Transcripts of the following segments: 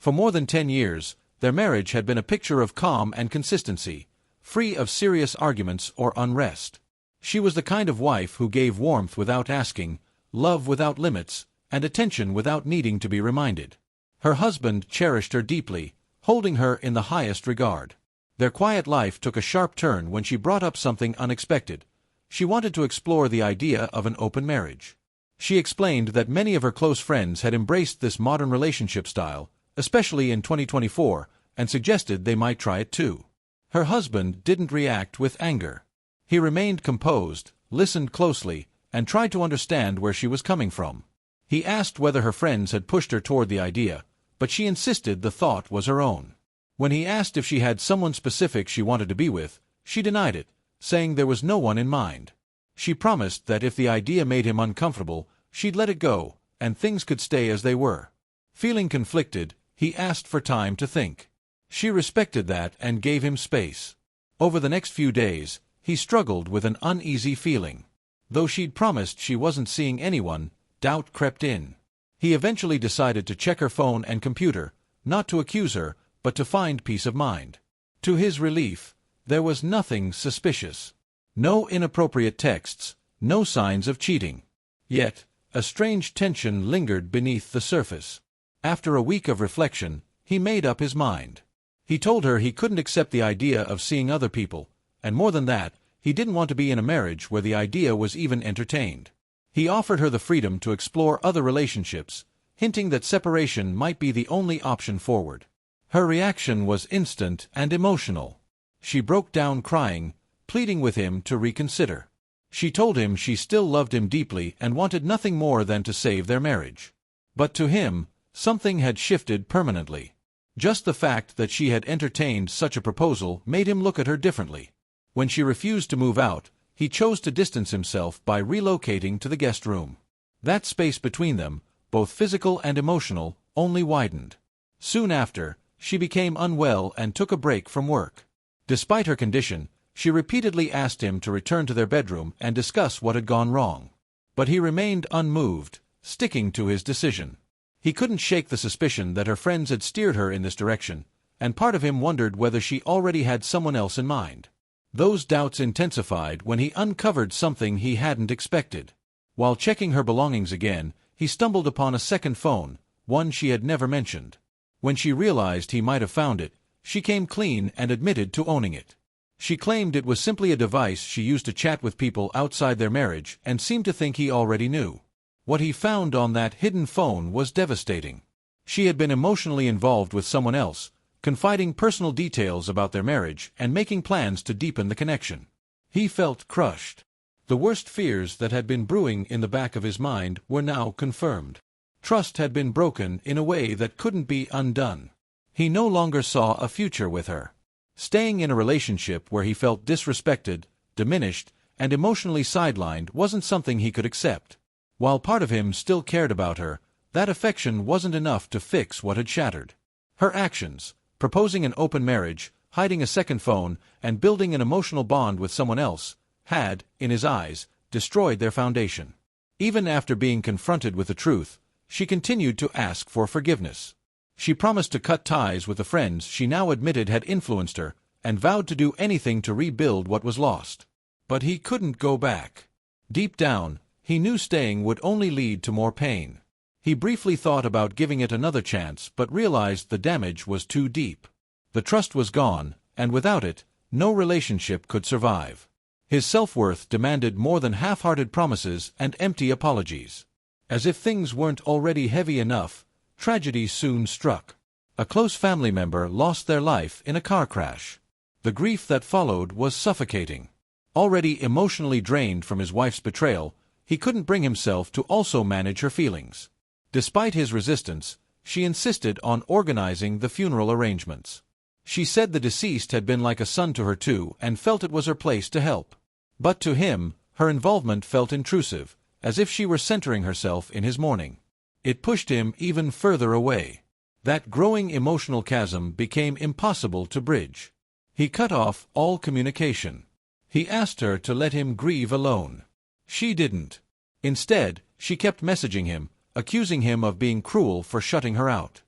For more than 10 years, their marriage had been a picture of calm and consistency, free of serious arguments or unrest. She was the kind of wife who gave warmth without asking, love without limits, and attention without needing to be reminded. Her husband cherished her deeply, holding her in the highest regard. Their quiet life took a sharp turn when she brought up something unexpected. She wanted to explore the idea of an open marriage. She explained that many of her close friends had embraced this modern relationship style, especially in 2024, and suggested they might try it too. Her husband didn't react with anger. He remained composed, listened closely, and tried to understand where she was coming from. He asked whether her friends had pushed her toward the idea, but she insisted the thought was her own. When he asked if she had someone specific she wanted to be with, she denied it, saying there was no one in mind. She promised that if the idea made him uncomfortable, she'd let it go, and things could stay as they were. Feeling conflicted, he asked for time to think. She respected that and gave him space. Over the next few days, he struggled with an uneasy feeling. Though she'd promised she wasn't seeing anyone, doubt crept in. He eventually decided to check her phone and computer, not to accuse her, but to find peace of mind. To his relief, there was nothing suspicious. No inappropriate texts, no signs of cheating. Yet, a strange tension lingered beneath the surface. After a week of reflection, he made up his mind. He told her he couldn't accept the idea of seeing other people, and more than that, he didn't want to be in a marriage where the idea was even entertained. He offered her the freedom to explore other relationships, hinting that separation might be the only option forward. Her reaction was instant and emotional. She broke down crying, pleading with him to reconsider. She told him she still loved him deeply and wanted nothing more than to save their marriage. But to him, something had shifted permanently. Just the fact that she had entertained such a proposal made him look at her differently. When she refused to move out, he chose to distance himself by relocating to the guest room. That space between them, both physical and emotional, only widened. Soon after, she became unwell and took a break from work. Despite her condition, she repeatedly asked him to return to their bedroom and discuss what had gone wrong. But he remained unmoved, sticking to his decision. He couldn't shake the suspicion that her friends had steered her in this direction, and part of him wondered whether she already had someone else in mind. Those doubts intensified when he uncovered something he hadn't expected. While checking her belongings again, he stumbled upon a second phone, one she had never mentioned. When she realized he might have found it, she came clean and admitted to owning it. She claimed it was simply a device she used to chat with people outside their marriage and seemed to think he already knew. What he found on that hidden phone was devastating. She had been emotionally involved with someone else, confiding personal details about their marriage and making plans to deepen the connection. He felt crushed. The worst fears that had been brewing in the back of his mind were now confirmed. Trust had been broken in a way that couldn't be undone. He no longer saw a future with her. Staying in a relationship where he felt disrespected, diminished, and emotionally sidelined wasn't something he could accept. While part of him still cared about her, that affection wasn't enough to fix what had shattered. Her actions, proposing an open marriage, hiding a second phone, and building an emotional bond with someone else, had, in his eyes, destroyed their foundation. Even after being confronted with the truth, she continued to ask for forgiveness. She promised to cut ties with the friends she now admitted had influenced her, and vowed to do anything to rebuild what was lost. But he couldn't go back. Deep down, he knew staying would only lead to more pain. He briefly thought about giving it another chance but realized the damage was too deep. The trust was gone, and without it, no relationship could survive. His self-worth demanded more than half-hearted promises and empty apologies. As if things weren't already heavy enough, tragedy soon struck. A close family member lost their life in a car crash. The grief that followed was suffocating. Already emotionally drained from his wife's betrayal, he couldn't bring himself to also manage her feelings. Despite his resistance, she insisted on organizing the funeral arrangements. She said the deceased had been like a son to her too and felt it was her place to help. But to him, her involvement felt intrusive, as if she were centering herself in his mourning. It pushed him even further away. That growing emotional chasm became impossible to bridge. He cut off all communication. He asked her to let him grieve alone. She didn't. Instead, she kept messaging him, accusing him of being cruel for shutting her out.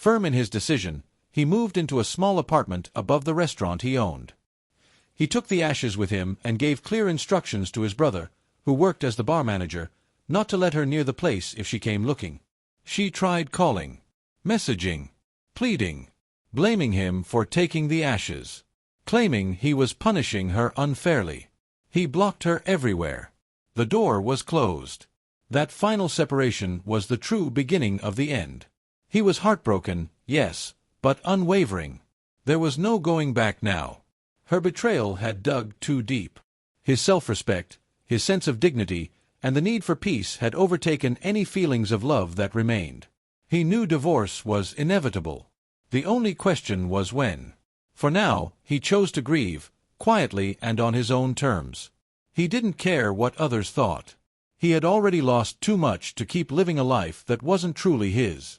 Firm in his decision, he moved into a small apartment above the restaurant he owned. He took the ashes with him and gave clear instructions to his brother, who worked as the bar manager, not to let her near the place if she came looking. She tried calling, messaging, pleading, blaming him for taking the ashes, claiming he was punishing her unfairly. He blocked her everywhere. The door was closed. That final separation was the true beginning of the end. He was heartbroken, yes, but unwavering. There was no going back now. Her betrayal had dug too deep. His self-respect, his sense of dignity, and the need for peace had overtaken any feelings of love that remained. He knew divorce was inevitable. The only question was when. For now, he chose to grieve, quietly and on his own terms. He didn't care what others thought. He had already lost too much to keep living a life that wasn't truly his.